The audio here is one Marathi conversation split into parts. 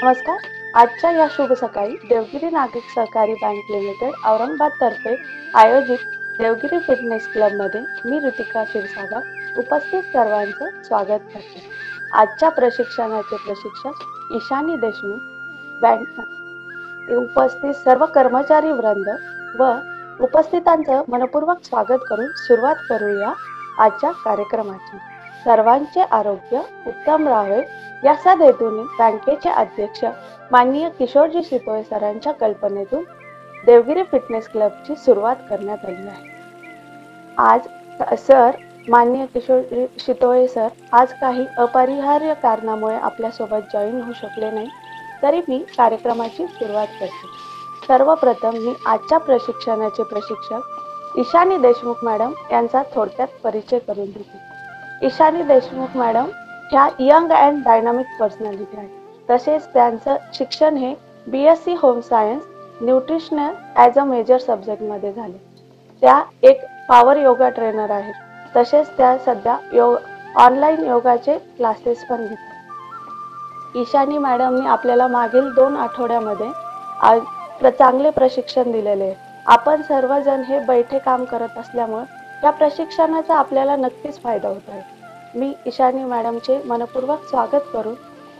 नमस्कार. आजच्या या शुभ सकाळी देवगिरी नागरिक सहकारी बँक लिमिटेड औरंगाबाद तर्फे आयोजित देवगिरी फिटनेस क्लब मध्ये मी ऋतिका क्षीरसागर उपस्थित सर्वांचं स्वागत करते. आजच्या प्रशिक्षणाचे प्रशिक्षक ईशानी देशमुख, बँक उपस्थित सर्व कर्मचारी वृंद व उपस्थितांचं मनपूर्वक स्वागत करून सुरुवात करूया आजच्या कार्यक्रमाची. सर्वांचे आरोग्य उत्तम राहावे या सदेतून बँकेचे अध्यक्ष माननीय किशोरजी शितोळे सरांच्या कल्पनेतून देवगिरी फिटनेस क्लबची सुरुवात करण्यात आली आहे. आज माननीय किशोरजी शितोळे सर आज काही अपरिहार्य कारणामुळे आपल्यासोबत जॉईन होऊ शकले नाही, तरी मी कार्यक्रमाची सुरुवात करते. सर्वप्रथम मी आजच्या प्रशिक्षणाचे प्रशिक्षक ईशानी देशमुख मॅडम यांचा थोडक्यात परिचय करून देते. ईशानी देशमुख मॅडम ह्या यंग अँड डायनामिक पर्सनॅलिटी आहे. तसेच त्यांचं शिक्षण हे BSc home science nutritional as a major सब्जेक्टमध्ये झाले. त्या एक पॉवर योगा ट्रेनर आहेत. तसेच त्या सध्या ऑनलाईन योगाचे क्लासेस पण घेतात. ईशानी मॅडमनी आपल्याला मागील 2 आठवड्यामध्ये चांगले प्रशिक्षण दिलेले आहे. आपण सर्वजण हे बैठे काम करत असल्यामुळे या प्रशिक्षणाचा आपल्याला नक्कीच फायदा होत आहे. मी ईशानी मॅडमचे मनपूर्वक स्वागत करून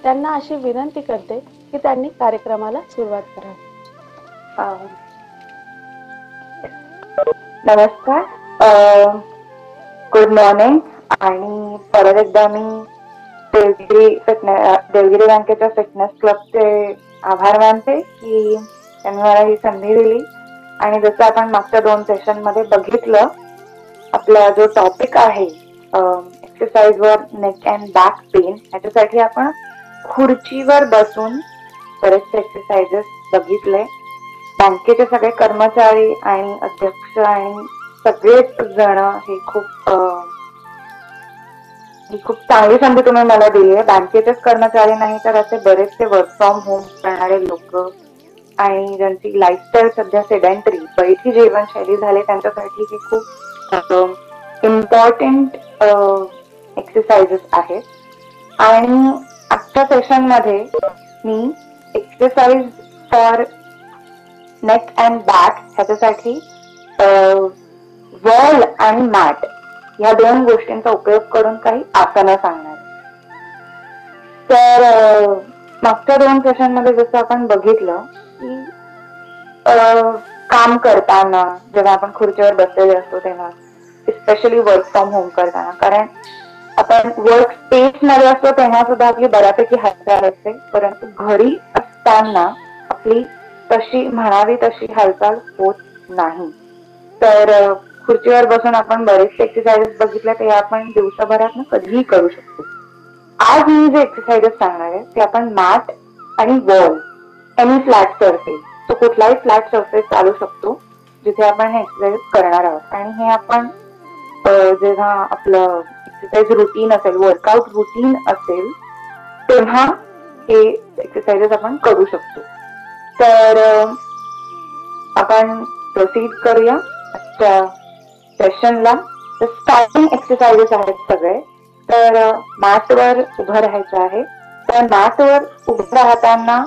त्यांना अशी विनंती करते की त्यांनी कार्यक्रमाला सुरुवात करावी. नमस्कार, गुड मॉर्निंग. आणि परत एकदा मी देवगिरी बँकेच्या फिटनेस क्लबचे आभार मानते की त्यांनी मला ही संधी दिली. आणि जसं आपण मागच्या 2 सेशन मध्ये बघितलं, आपला जो टॉपिक आहे एक्सरसाइज वर नेक अँड बॅक पेन, याच्यासाठी आपण खुर्चीवर बसून बरेचसे एक्सरसाइजेस बघितले. बँकेचे सगळे कर्मचारी आणि अध्यक्ष आणि सगळेच जण ही खूप चांगली संधी तुम्ही मला दिली आहे. बँकेचेच कर्मचारी नाही तर असे बरेचसे वर्क फ्रॉम होम करणारे लोक आणि ज्यांची लाईफस्टाईल सध्या सेडेंटरी बैठी जीवनशैली झाली, त्यांच्यासाठी हे खूप इम्पॉर्टंट एक्सरसाइजेस आहेत. आणि आजच्या सेशन मध्ये मी exercise for neck and back ह्याच्यासाठी वॉल आणि मॅट या 2 गोष्टींचा उपयोग करून काही आसनं सांगणार. तर मागच्या 2 सेशन मध्ये जसं आपण बघितलं की काम करताना जेव्हा आपण खुर्चीवर बसलेले असतो तेव्हा, स्पेशली वर्क फ्रॉम होम करताना, कारण आपण वर्क स्पेस मध्ये असतो तेव्हा सुद्धा आपली बऱ्यापैकी हालचाल असते, परंतु घरी असताना आपली तशी म्हणावी तशी हालचाल होत नाही. तर खुर्चीवर बसून आपण बरेचसे एक्सरसाइजेस बघितले ते आपण दिवसाभरात कधीही करू शकतो. आज मी जे एक्सरसाइजेस सांगणार आहे ते आपण मॅट आणि वॉल, एनी फ्लॅट सरफेस, तो कुठलाही फ्लॅट सरफेस चालू शकतो जिथे आपण हे एक्सरसाइज करणार आहोत. आणि हे आपण जेव्हा आपलं एक्सरसाइज रुटीन असेल, वर्कआउट रुटीन असेल, तेव्हा हे एक्सरसाइजेस आपण करू शकतो. तर आपण प्रोसीड करूया आजच्या सेशनला. तर स्टार्टिंग एक्सरसाइजेस आहेत सगळे. तर मॅटवर उभं राहायचं आहे. तर मॅटवर उभं राहताना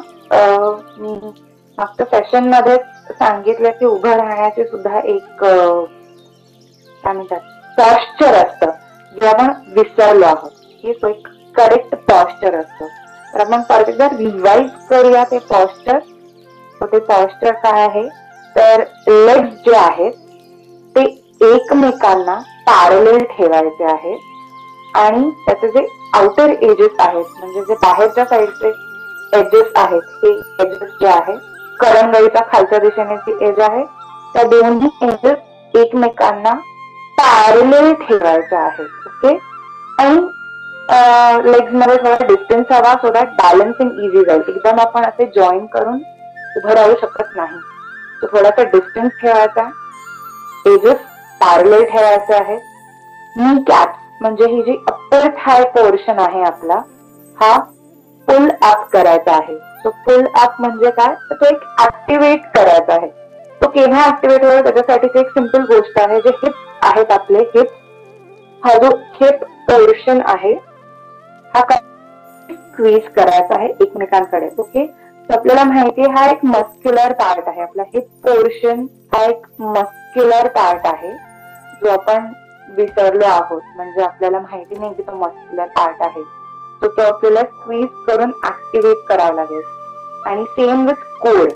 मी मागच्या सेशन मध्ये सांगितलं की उभं राहण्याचे सुद्धा एक काय म्हणतात पॉस्चर असतं, जे आपण विसरलो आहोत. हे एक करेक्ट पॉस्चर असतं. तर आपण परत एकदा रिवाइज करूया ते पॉस्चर. ते पॉस्चर काय आहे, तर लेग्स जे आहेत ते एकमेकांना पॅरलल ठेवायचे आहेत आणि त्याचे जे आउटर एजेस आहेत, म्हणजे जे बाहेरच्या साईडचे एजेस आहेत, हे एजेस जे आहेत, करंगळीच्या खालच्या दिशेने जी एज आहे, त्या दोन्ही एजेस एकमेकांना पॅरलल ठेवायच्या आहेत. ओके. आणि लेग्स मध्ये थोडा डिस्टन्स हवा, सो दॅट बॅलन्सिंग इझी जाईल. एकदम आपण असे जॉईन करून उभं राहू शकत नाही. तो थोडासा डिस्टन्स ठेवायचा, एजेस पॅरलल ठेवायचे आहेत. नी कॅप्स म्हणजे ही जी अप्पर थाय पोर्शन आहे आपला, हा पुल अप करायचा आहे. सो पुल अप म्हणजे काय, तो एक ऍक्टिव्हेट करायचा आहे. तो केव्हा ऍक्टिव्हेट होईल त्याच्यासाठी एक सिंपल गोष्ट आहे, जे हिप आहेत आपले, हिप, हा जो हिप पोर्शन आहे हा स्क्वीज करायचा आहे एकमेकांकडे. ओके, आपल्याला माहिती आहे हा एक मस्क्युलर पार्ट आहे. आपला हिप पोर्शन हा एक मस्क्युलर पार्ट आहे जो आपण विसरलो आहोत. म्हणजे आपल्याला माहिती नाही की तो मस्क्युलर पार्ट आहे. तो आपल्याला स्क्वीज करून ऍक्टिव्हेट करावा लागेल. आणि सेम विथ कोर.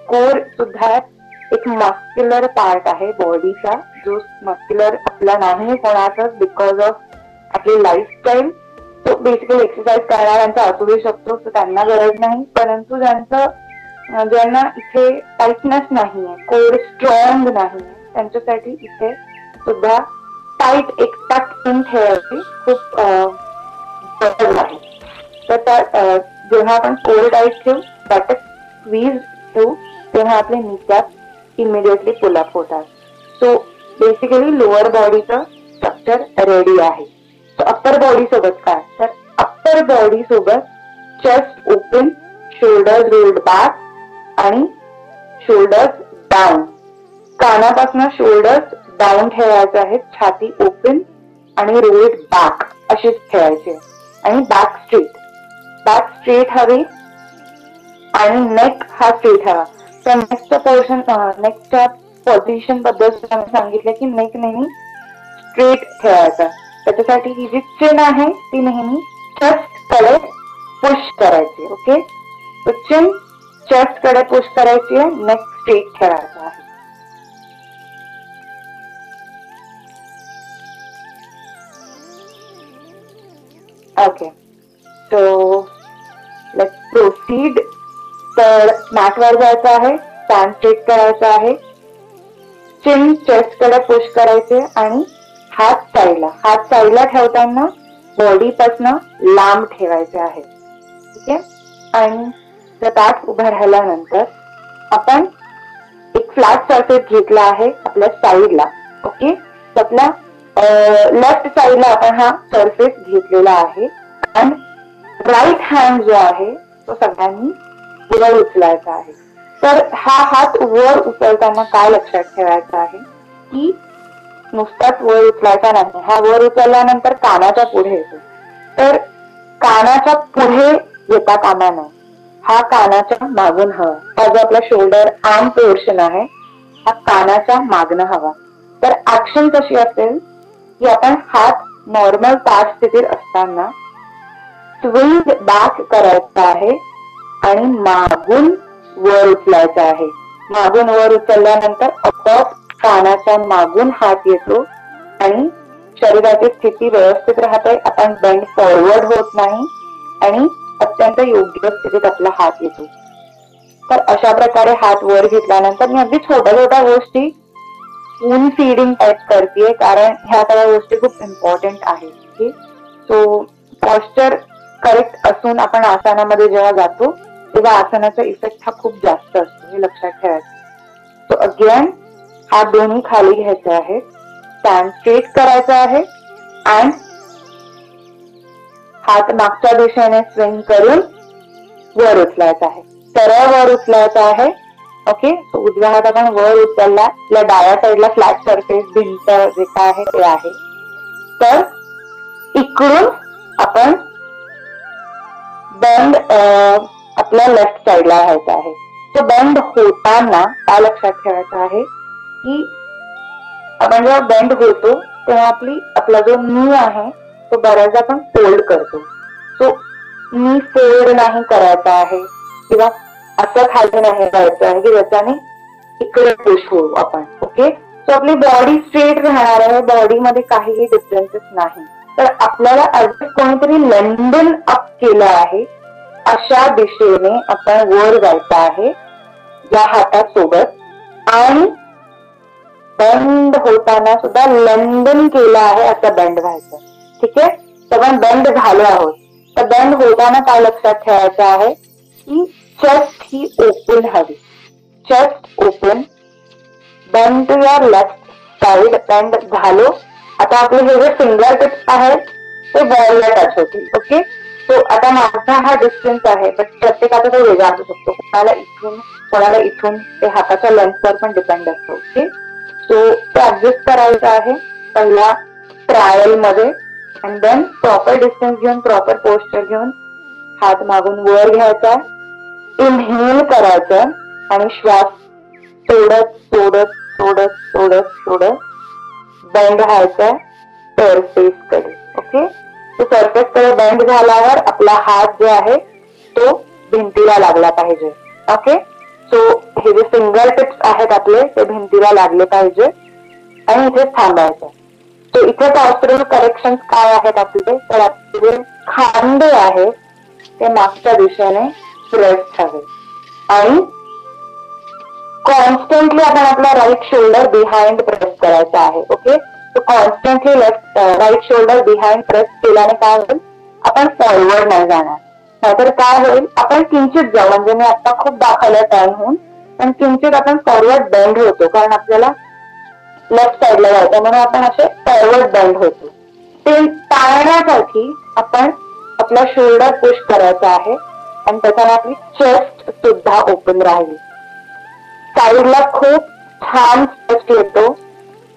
कोर सुद्धा एक मस्क्युलर पार्ट आहे बॉडीचा, जो मस्क्युलर आपला नाही कोणाचाच बिकॉज ऑफ आपली लाईफस्टाईल. तो बेसिकली एक्सरसाइज करणाऱ्यांचा असू शकतो, तर त्यांना गरज नाही. परंतु ज्यांना इथे टाईटनेस नाहीये, कोर स्ट्रॉंग नाहीये, त्यांच्यासाठी इथे सुद्धा टाईट एक टक इन ठेवायची खूप गरज आहे. तर जेव्हा आपण कोर टाईट ठेवू, बॅटक स्क्वीज ठेवू, तेव्हा आपले नीकॅप इमिडिएटली पुलअप होतात. सो बेसिकली लोअर बॉडीचं स्ट्रक्चर रेडी आहे. अप्पर बॉडी सोबत काय, तर अप्पर बॉडी सोबत chest open, shoulders rolled back आणि शोल्डर्स डाऊन. कानापासून शोल्डर्स डाऊन ठेवायचे आहेत, छाती ओपन आणि रोल्ड बॅक अशीच ठेवायची. आणि बॅक स्ट्रेट हवी आणि नेक हा स्ट्रेट हवा. तर नेकच्या पोर्शन, नेकच्या पोझिशन बद्दल सांगितलं की नेक नेहमी स्ट्रेट ठेवायचा. त्याच्यासाठी ही जी चिन आहे ती नेहमी चेस्ट कडे पुश करायची. ओके, तो चिन चेस्ट कडे पुश करायची आहे, नेक स्ट्रेट ठेवायचा आहे. Okay, so let's proceed. तर मॅटवर जायचं आहे, स्टँड स्ट्रेट करायचं आहे, चिन चेस्ट कडे पुश करायचे आणि हात साईडला ठेवताना बॉडी पासन लांब ठेवायचे आहे. ठीक आहे. आणि ताट उभं राहिल्यानंतर आपण एक फ्लॅट सरफेस घेतला आहे आपल्या साईडला. ओके, तर आपल्या लेफ्ट साईडला आपण हा सरफेस घेतलेला आहे. आणि राईट हँड जो आहे तो सगळ्यांनी वर उचलायचा आहे. तर हा हात वर उचलताना काय लक्षात ठेवायचं आहे की नुसताच वर उचलायचा नाही. हा वर उचलल्यानंतर कानाच्या पुढे येतो. तर कानाच्या पुढे येता कामा नये, हा कानाच्या मागून हवा. हा जो आपला शोल्डर आर्म पोर्शन आहे हा कानाच्या मागणं हवा. तर ऍक्शन कशी असेल की आपण हात नॉर्मल ताठ स्थितीत असताना स्विंग बॅक करायचा आहे आणि मागून वर उचलायचा आहे. मागून वर उचलल्यानंतर आपोआप कानाच्या मागून हात येतो आणि शरीराची स्थिती व्यवस्थित राहते. आपण बेंड फॉरवर्ड होत नाही आणि अत्यंत योग्य स्थितीत आपला हात येतो. तर अशा प्रकारे हात वर घेतल्यानंतर मी अगदी छोट्या गोष्टी स्पून फीडिंग टाईप करते, कारण ह्या सगळ्या गोष्टी खूप इम्पॉर्टंट आहेत. सो पॉस्चर करेक्ट असून आपण आसनामध्ये जेव्हा जातो तेव्हा आसनाचा इफेक्ट हा खूप जास्त असतो, हे लक्षात ठेवायचं. सो अगेन हात दोन्ही खाली घ्यायचे आहेत, स्टँड स्ट्रेट करायचा आहे अँड हात मागच्या दिशेने स्विंग करून वर उचलायचा आहे, सरळ वर उचलायचा आहे. ओके, सो उजव्या हात आपण वर उचलला, आपल्या डाव्या साईडला फ्लॅट सरफेस भिंत जे काय आहे ते आहे. तर इकडून आपण बेंड आपल्या लेफ्ट साईडला राहायचं आहे. तो बेंड होताना काय लक्षात ठेवायचं आहे की आपण जेव्हा बेंड होतो तेव्हा आपला जो नी आहे तो बऱ्याचदा आपण फोल्ड करतो. सो नी फोल्ड नाही करायचा आहे किंवा असं खाली नाही जायचं आहे की ज्याच्याने इकडे पुश होऊ आपण. ओके, सो आपली बॉडी स्ट्रेट राहणार आहे, बॉडीमध्ये काहीही डिफरन्सेस नाही. तर आपल्याला अजून कोणीतरी लंडन अप केलं आहे अशा दिशेने आपण वर जायचं आहे या हातासोबत आणि बेंड होताना सुद्धा लंडन केलं आहे असं बेंड व्हायचं. ठीक आहे, तर आपण बेंड झालो आहोत. तर बेंड होताना काय लक्षात ठेवायचं आहे की चेस्ट ही ओपन हवी, chest open, bend to your left side. Bend झालो. आता आपले हे जे फिंगर टिप्स आहेत ते बॉलला टच होतील. ओके, सो आता माझा हा डिस्टन्स आहे, पण प्रत्येकाचा तो वेगळा असू शकतो. कोणाला इथून ते हाताच्या लेंथवर पण डिपेंड असतो. ओके, सो ते ऍडजस्ट करायचं आहे पहिला ट्रायल मध्ये अँड देन प्रॉपर डिस्टन्स घेऊन प्रॉपर पोस्चर घेऊन हात मागून वर घ्यायचा, इनहेल करायचं आणि श्वास सोडत सोडत सोडत सोडत सोडत बेंड व्हायचा सरफेस कडे. ओके, तो सरफेस कडे बेंड झाल्यावर आपला हात जो आहे तो भिंतीला लागला पाहिजे. ओके, सो हे जे फिंगर टिप्स आहेत आपले ते भिंतीला लागले पाहिजे आणि इथे थांबायचं. तो इथे पॉस्चरल करेक्शन काय आहेत आपले, तर आपले खांदे आहेत ते मागच्या दिशेने स्ट्रेच हवे आणि कॉन्स्टंटली आपण आपला राईट शोल्डर बिहाइंड प्रेस करायचा आहे. ओके, तो constantly right shoulder behind press केल्याने काय होईल, आपण फॉरवर्ड नाही जाणार. नाहीतर काय होईल, आपण किंचित जाऊ, म्हणजे मी आता खूप दाखवलं टर्न होऊन, पण किंचित आपण फॉरवर्ड बेंड होतो कारण आपल्याला लेफ्ट साईडला जायचं म्हणून आपण असे फॉरवर्ड बेंड होतो. ते टाळण्यासाठी आपण आपला शोल्डर पुश करायचा आहे आणि त्याच्याने आपली चेस्ट सुद्धा ओपन राहिली. साईडला खूप छान स्ट्रेच येतो.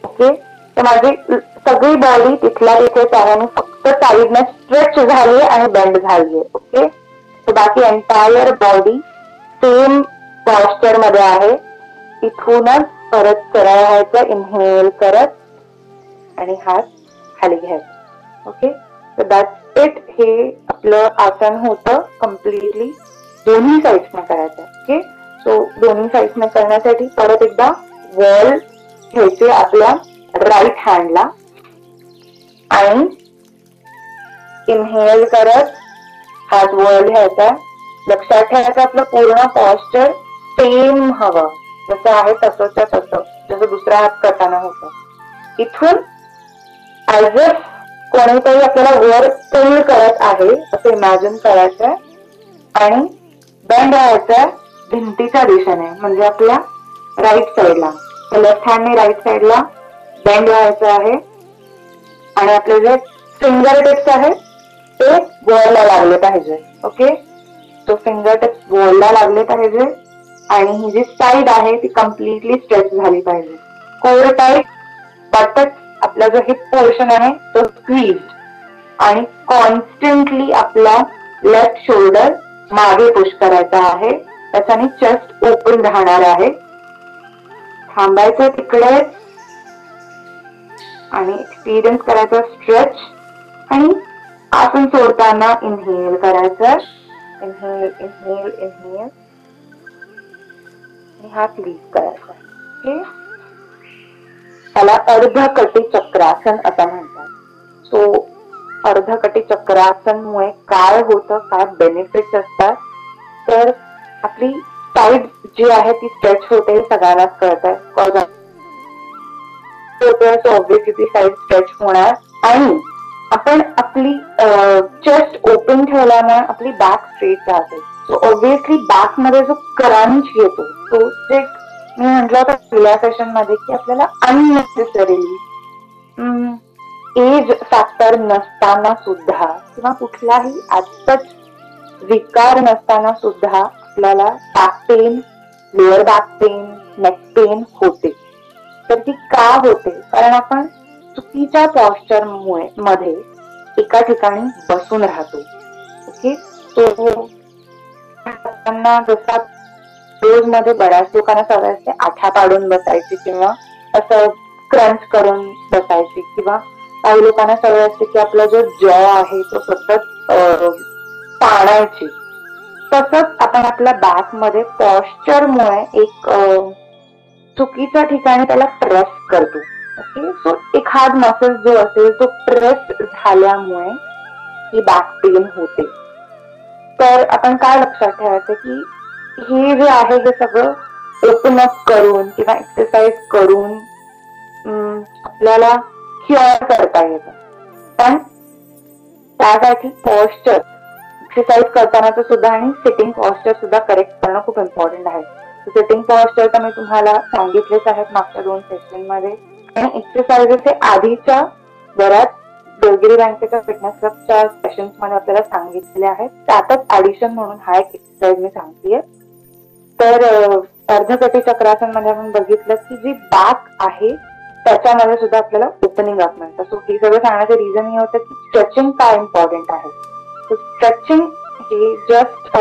ओके, तर माझी सगळी बॉडी तिथल्या तिथेच आहे आणि फक्त साईडने स्ट्रेच झाली आणि बेंड झाली. ओके, तर बाकी एंटायर बॉडी सेम पॉस्चर मध्ये आहे. इथूनच परत सरळ व्हायचं, इनहेल करत आणि हात खाली घ्यायचा. ओके, तर दॅट्स इट. हे आपलं आसन होतं कम्प्लिटली दोन्ही साईड्सने करायचं. ओके, सो दोन्ही साईड्सने करण्यासाठी परत एकदा वॉल घ्यायचे आपल्या राईट हँडला आणि इनहेल करत हात वर घ्यायचा. लक्षात ठेवायचं आपलं पूर्ण पॉस्चर सेम हवं, जसं आहे तसंच्या तसं, जसं दुसरा हात करताना होतं. इथून ऍज इफ कोणीतरी आपल्याला वर पुल करत आहे असं इमॅजिन करायचंय आणि बेंड व्हायचंय भिंतीच्या दिशेने, म्हणजे आपल्या राईट साईडला. लेफ्ट हँडने राईट साईडला बेंड व्हायचं आहे आणि आपले जे फिंगर टिप्स आहेत ते वॉलला लागले पाहिजे. ओके, तो फिंगर टिप्स वॉलला लागले पाहिजे आणि ही जी साईड आहे ती कम्प्लिटली स्ट्रेच झाली पाहिजे. कोर टाईट, बटक आपला जो हिप पोर्शन आहे तो स्क्वीज आणि कॉन्स्टंटली आपला लेफ्ट शोल्डर मागे पुश करायचा आहे. त्याच्याने चेस्ट ओपन राहणार आहे. थांबायचं तिकडेच आणि एक्सपिरियन्स करायचा स्ट्रेच आणि आसन सोडताना इनहेल करायचं. इनहेल इनहेल इनहेल आणि हात लीज करायचा. ओके, त्याला अर्धकटी चक्रासन असं म्हणतात. सो अर्धकटी चक्रासनमुळे काय होतं, काय बेनिफिट्स असतात, तर आपली साईड जी आहे ती स्ट्रेच होते हे सगळ्यांनाच कळत आहे. ऑब्विसली ती साईड स्ट्रेच होणार आणि आपण आपली चेस्ट ओपन ठेवल्यामुळे आपली बॅक स्ट्रेट राहते. सो ऑब्विसली बॅक मध्ये जो क्रंच येतो तो जे मी म्हटलं होतं पहिल्या सेशन मध्ये की आपल्याला अननेसेसरीली एज फॅक्टर नसताना सुद्धा किंवा कुठलाही आजच विकार नसताना सुद्धा आपल्याला back pain, lower back pain, neck pain होते. तर ती का होते, कारण आपण चुकीच्या पॉस्चर मध्ये एका ठिकाणी बसून राहतो. ओके, तो जसा रोज मध्ये बऱ्याच लोकांना सवय असते आठ्या पाडून बसायची किंवा असं क्रंच करून बसायची, किंवा काही लोकांना सवय असते की आपला जो जॉ आहे तो सतत ताणायची. तसंच आपण आपल्या बॅक मध्ये पॉस्चरमुळे एक चुकीच्या ठिकाणी त्याला प्रेस करतो. ओके, सो एखाद मसल जो असेल तो प्रेस झाल्यामुळे ही बॅक पेन होते. तर आपण काय लक्षात ठेवायचं की हे जे आहे हे सगळं ओपन अप करून किंवा एक्सरसाइज करून आपल्याला क्युअर करता येतं. पण त्यासाठी पॉस्चर एक्सरसाइज करतानाच सुद्धा आणि सिटिंग पॉस्चर सुद्धा करेक्ट करणं खूप इम्पॉर्टंट आहे. सिटिंग पॉस्चर तर मी तुम्हाला सांगितलेच आहेत मागच्या 2 सेशन मध्ये, आणि एक्सरसाइजेस हे आधीच्या बऱ्याच देवगिरी बँकेच्या फिटनेस क्लबच्या सेशन्स मध्ये आपल्याला सांगितलेले आहेत. त्यातच ऍडिशन म्हणून हा एक एक्सरसाइज मी सांगतेय. तर अर्धकटी चक्रासन मध्ये आपण बघितलं की जी बॅक आहे त्याच्यामध्ये सुद्धा आपल्याला ओपनिंग अप मिळतं. सो हे सगळं सांगण्याचं रिझन हे होतं की स्ट्रेचिंग काय इम्पॉर्टंट आहे. स्ट्रेचिंग की जस्ट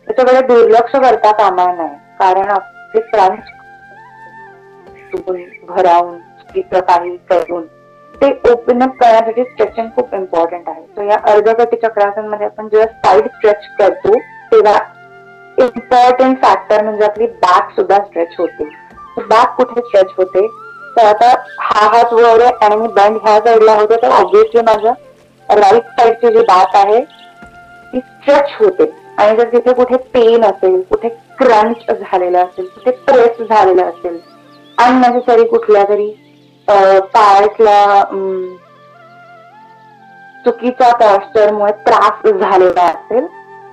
त्याच्याकडे दुर्लक्ष करता कामा नये, कारण आपले क्रंच भरावून चुकीचं काही करून ते ओपन अप करण्यासाठी स्ट्रेचिंग खूप इम्पॉर्टंट आहे. सो या अर्धकटी चक्रासन मध्ये आपण जेव्हा साईड स्ट्रेच करतो तेव्हा इम्पॉर्टंट फॅक्टर म्हणजे आपली बॅक सुद्धा स्ट्रेच होते. बॅक कुठे स्ट्रेच होते, तर आता हा हात वर आहे आणि मी बँड ह्या साईडला होते, तर ऑब्व्हियसली माझ्या राईट साईडची जी बॅक आहे ती स्ट्रेच होते. आणि जर तिथे कुठे पेन असेल, कुठे क्रंच झालेलं असेल, कुठे प्रेस झालेलं असेल, अननेसेसरी कुठल्या तरी पार्टला चुकीच्या पॉस्चरमुळे त्रास झालेला असेल,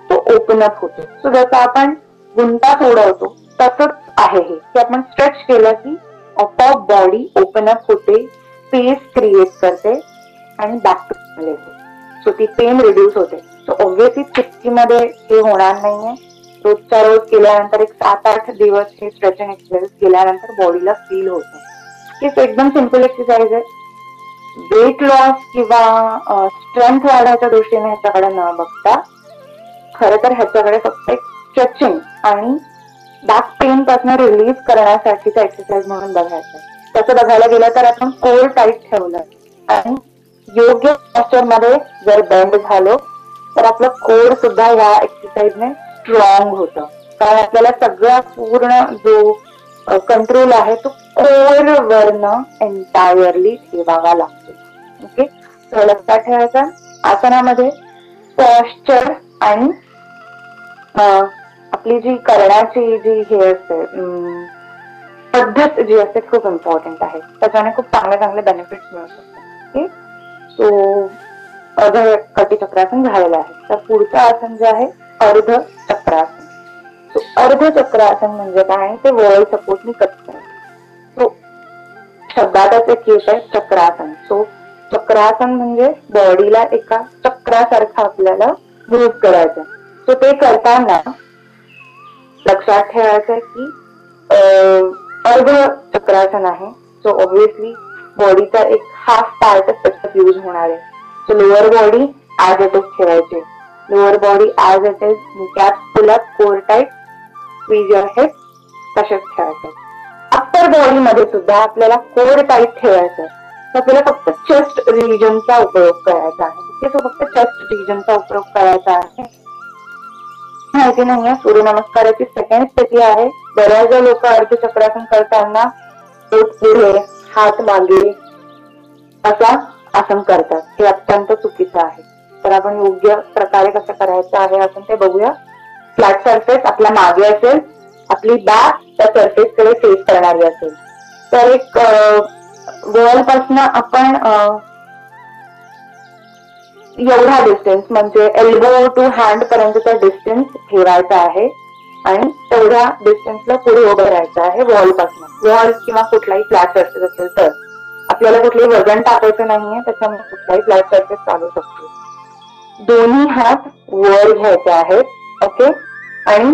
तो ओपन अप होतो. सो जसं आपण गुंता सोडवतो तसंच आहे हे, की आपण स्ट्रेच केलं की आपोआप बॉडी ओपन अप होते, स्पेस क्रिएट करते आणि बॅक टू नॉर्मल येते. सो ती पेन रिड्यूस होते. सो ऑब्व्हियसली चुटकीमध्ये हे होणार नाहीये. रोजच्या रोज केल्यानंतर एक 7-8 दिवस हे स्ट्रेचिंग एक्सरसाइज केल्यानंतर बॉडीला फील होतं. हे एकदम सिम्पल एक्सरसाइज आहे. वेट लॉस किंवा स्ट्रेंथ वाढायच्या दृष्टीने ह्याच्याकडे न बघता खरं तर ह्याच्याकडे फक्त एक स्ट्रेचिंग आणि बॅक पेन पासून रिलीज करण्यासाठीचा एक्सरसाइज म्हणून बघायचं. तसं बघायला गेलं तर आपण कोर टाईट ठेवलं आणि योग्य पॉस्चर मध्ये जर बेंड झालो तर आपलं कोर सुद्धा या एक्सरसाइजने स्ट्रॉंग होतं. कारण आपल्याला सगळा पूर्ण जो कंट्रोल आहे तो कोर वरनं एंटायरली ठेवावा लागतो. ओके, तर लक्षात ठेवायचा आसनामध्ये पॉस्चर आणि आपली जी करण्याची जी हे असते पद्धत जी असते खूप इम्पॉर्टंट आहे. त्याच्याने खूप चांगले बेनिफिट्स मिळू शकतात. ओके, सो अर्ध चक्रासन झालेलं आहे. तर पुढचं आसन जे आहे अर्ध चक्रासन. सो अर्ध चक्रासन म्हणजे काय, ते वॉल सपोर्टनी करत आहे. सो शब्दातच एक येत आहे चक्रासन. सो चक्रासन म्हणजे बॉडीला एका चक्रासारखं आपल्याला मूव्ह करायचं. सो ते करताना लक्षात ठेवायचं की अर्ध चक्रासन आहे. सो ऑब्व्हियसली बॉडीचा एक हाफ पार्ट त्याच्यात यूज होणार आहे. So lower body as it is ठेवायची. Lower body as it is, caps pull up, core tight, squeeze your head, तसेच ठेवायचं. अप्पर बॉडी मध्ये सुद्धा आपल्याला कोर टाईट ठेवायचं. तर आपल्याला फक्त चेस्ट रिजनचा उपयोग करायचा आहे. फक्त चेस्ट रिजनचा उपयोग करायचा आहे. माहिती नाहीये, सूर्यनमस्काराची सेकंड स्थिती आहे. बऱ्याचदा लोक अर्धचक्रासन करताना पोट पुढे हात मागे असा आसन करतात. हे अत्यंत चुकीचं आहे. तर आपण योग्य प्रकारे कसं करायचं आहे आपण ते बघूया. फ्लॅट सरफेस आपल्या मागे असेल, आपली बॅक त्या सरफेस कडे फेस करणारी असेल. तर एक वॉल पासून आपण एवढा डिस्टन्स म्हणजे एल्बो टू हँड पर्यंतचा डिस्टन्स ठेवायचा आहे आणि तेवढ्या डिस्टन्सला पुढे उभं राहायचं आहे वॉल पासून. वॉल किंवा कुठलाही फ्लॅट सरफेस असेल तर आपल्याला कुठलंही वजन टाकायचं नाहीये, त्याच्यामुळे कुठलाही फ्लॅट सरफेस चालू शकतो. दोन्ही हात वर घ्यायचे आहेत. ओके, आणि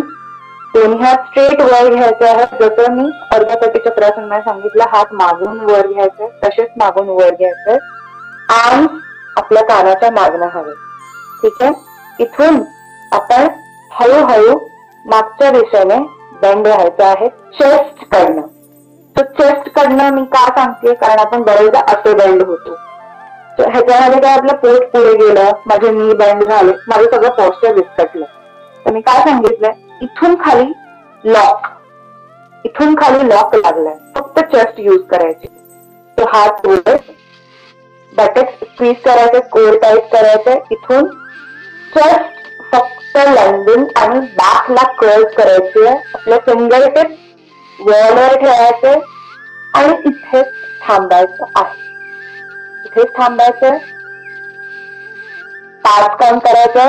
दोन्ही हात स्ट्रेट वर घ्यायचे आहेत. जसं मी अर्धकटी चक्रासन सांगितलं, हात मागून वर घ्यायचे, तसेच मागून वर घ्यायचे. आर्म आपल्या कानाच्या मागणं हवे. ठीक आहे, इथून आपण हळूहळू मागच्या दिशेने बेंड व्हायचं आहे चेस्ट कडनं. तर चेस्ट कडनं मी का सांगते, कारण आपण बरेचदा असे बेंड होतो. ह्याच्यामध्ये काय आपलं पोट पुढे गेलं, माझे नी बेंड झाले, माझं सगळं पॉस्चर विस्कटलं. तर मी काय सांगितलंय, इथून खाली लॉक लागलाय, फक्त चेस्ट युज करायची. तो हात वर, बॅटक स्क्वीज करायचे, कोर टाईट करायचे. इथून चेस्ट फक्त लँडिंग आणि बॅकला कर्व करायची आहे. आपलं फिंगर टिप वॉलवर ठेवायचे आणि इथेच थांबायचं आहे. इथेच थांबायचं. 5 काउंट करायचं.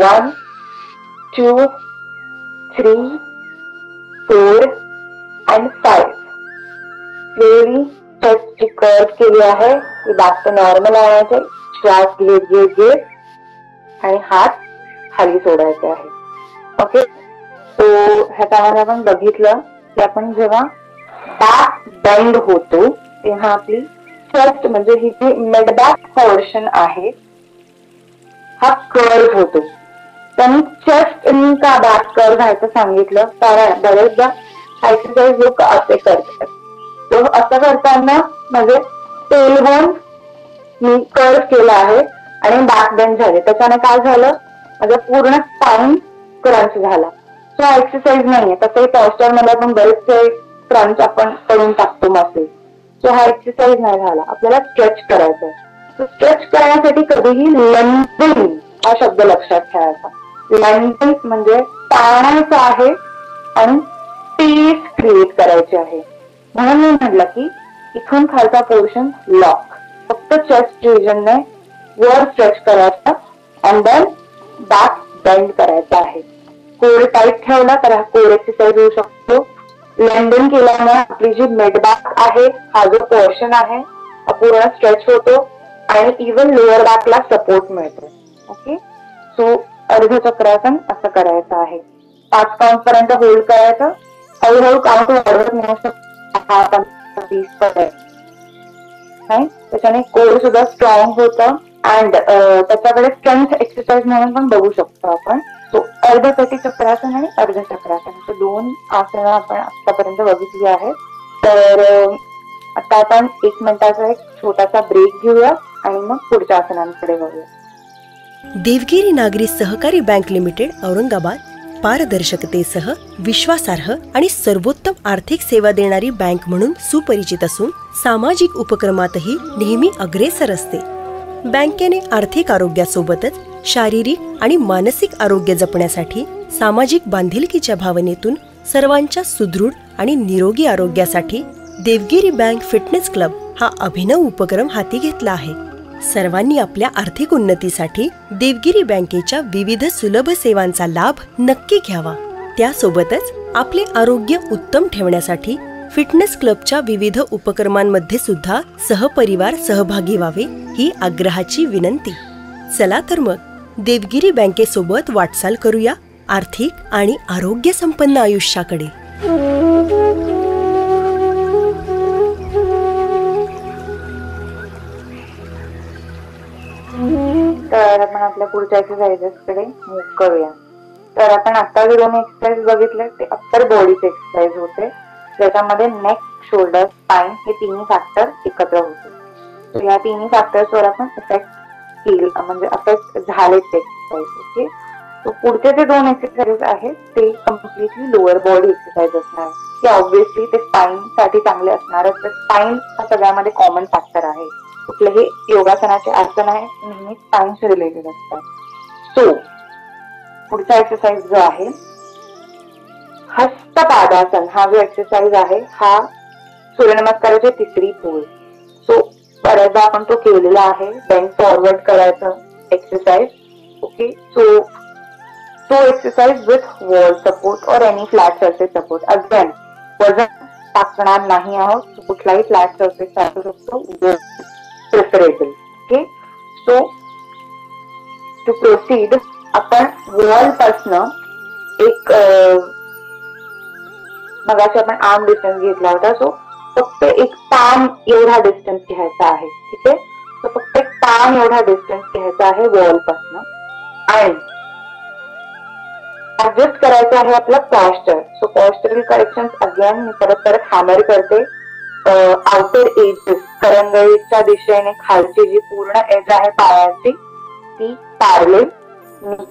1, 2, 3, 4 and 5. स्लोली चेस्टची कर्व केली आहे. ती बॅक टू नॉर्मल आणायचे. श्वास घेत आणि हात खाली सोडायचे आहे. ओके, तो ह्याच्यामध्ये आपण बघितलं की आपण जेव्हा बॅक बेंड होतो तेव्हा आपली चेस्ट म्हणजे ही जी मिड बॅक पोर्शन आहे हा कर्व होतो. त्यांनी चेस्टनी का बॅक कर्व व्हायचं सांगितलं, कारण बरेचदा एक्सरसाइज लोक असे करतात. तो असं करताना म्हणजे टेलबोन मी कर्व केला आहे आणि बॅक बेंड झाले, त्याच्याने काय झालं, माझा पूर्ण स्पाइन क्रंच झाला. सो हा एक्सरसाइज नाहीये. तसंही पॉस्चर मध्ये आपण बरेचसे क्रंच आपण करून टाकतो मसल. सो हा एक्सरसाइज नाही झाला. आपल्याला स्ट्रेच करायचं आहे. स्ट्रेच करण्यासाठी कधीही लंजिंग हा शब्द लक्षात ठेवायचा. लंजिंग म्हणजे टाळायचं आहे आणि पेस क्रिएट करायची आहे. म्हणून मी म्हटलं की इथून खालचा पोर्शन लॉक, फक्त चेस्ट रिजनने वर स्ट्रेच करायचा आणि देन बॅक बेंड करायचा आहे. कोर टाईट ठेवला तर हा कोर एक्सरसाइज होऊ शकतो. लेंडिंग केल्यामुळे आपली जी मिड बॅक आहे, हा जो पोर्शन आहे हा पूर्ण स्ट्रेच होतो आणि इव्हन लोअर बॅकला सपोर्ट मिळतो. ओके, सो अर्ध चक्रासन असं करायचं आहे. 5 काउंट पर्यंत होल्ड करायचं, हळूहळू काउंट वाढवत नेऊ शकतो. 20 पर्यंत. त्याच्याने कोर सुद्धा स्ट्रॉंग होतं अँड त्याच्याकडे स्ट्रेंथ एक्सरसाइज म्हणून पण बघू शकतो आपण. सो अर्ध कटी चक्रासन आणि अर्ध चक्रासन असे 2 आसनं आपण आतापर्यंत बघितली आहेत. तर आता आपण 1 मिनिटाचा एक छोटासा ब्रेक घेऊया आणि मग पुढच्या आसनांकडे वळूया. देवगिरी नागरी सहकारी बँक लिमिटेड औरंगाबाद पारदर्शकतेसह विश्वासार्ह आणि सर्वोत्तम आर्थिक सेवा देणारी बँक म्हणून सुपरिचित असून सामाजिक उपक्रमातही नेहमी अग्रेसर असते. बँकेने आर्थिक आरोग्यासोबतच शारीरिक आणि मानसिक आरोग्य जपण्यासाठी सामाजिक बांधिलकीच्या भावनेतून सर्वांच्या सुदृढ आणि निरोगी आरोग्यासाठी देवगिरी बँक फिटनेस क्लब हा अभिनव उपक्रम हाती घेतला आहे. सर्वांनी आपल्या आर्थिक उन्नतीसाठी देवगिरी बँकेच्या विविध सुलभ सेवांचा लाभ नक्की घ्यावा. त्यासोबतच आपले आरोग्य उत्तम ठेवण्यासाठी फिटनेस क्लबच्या विविध उपक्रमांमध्ये सुद्धा सहपरिवार सहभागी व्हावे ही आग्रहाची विनंती. चला तर मग देवगिरी बँकेसोबत वाटचाल करूया आर्थिक आणि आरोग्य संपन्न आयुष्याकडे. तर आपण आपल्या पुढच्या एक्सरसाइजेस कडे मूव्ह करूया. तर आपण आता जे 2 एक्सरसाइज बघितले ते अप्पर बॉडीचे एक्सरसाइज होते, ज्याच्यामध्ये नेक, शोल्डर, स्पाइन हे तिन्ही फॅक्टर एकत्र होते. तर या तिन्ही फॅक्टर्सवर आपण अफेक्ट झाले ते एक्सरसाइज. ओके, तो पुढचे जे 2 एक्सरसाइज आहेत ते कम्प्लिटली लोअर बॉडी एक्सरसाइज असणार. की ऑब्व्हियसली ते स्पाइन साठी चांगले असणारच. तर स्पाइन हा सगळ्यामध्ये कॉमन फॅक्टर आहे. कुठलेही योगासनाचे आसन आहे नेहमी स्पाइनशी रिलेटेड असतात. सो पुढचा एक्सरसाइज जो आहे हस्तपादासन, हा जो एक्सरसाइज आहे हा सूर्यनमस्काराची 3री पोज. सो बऱ्याचदा आपण तो केलेला आहे. बेंड फॉरवर्ड करायचं एक्सरसाइज. ओके, सो तो exercise with wall support or any flat surface support. Again वजन टाकणार नाही आहोत, कुठलाही फ्लॅट सरफेस टाकू शकतो, preferable. Okay, so to proceed आपण वॉल पासन एक मगाशी आपण आर्म डिस्टन्स घेतला होता. सो फक्त एक पाम एवढा डिस्टन्स घ्यायचा आहे. ठीक आहे, सो फक्त एक पाम एवढा डिस्टन्स घ्यायचा आहे वॉल पासन आणि ऍडजस्ट करायचं आहे आपला posture. So postural correction again मी परत हॅमर करते. आउटर एजेस, करंगळीच्या दिशेने खालची जी पूर्ण एज आहे पायाची ती parallel.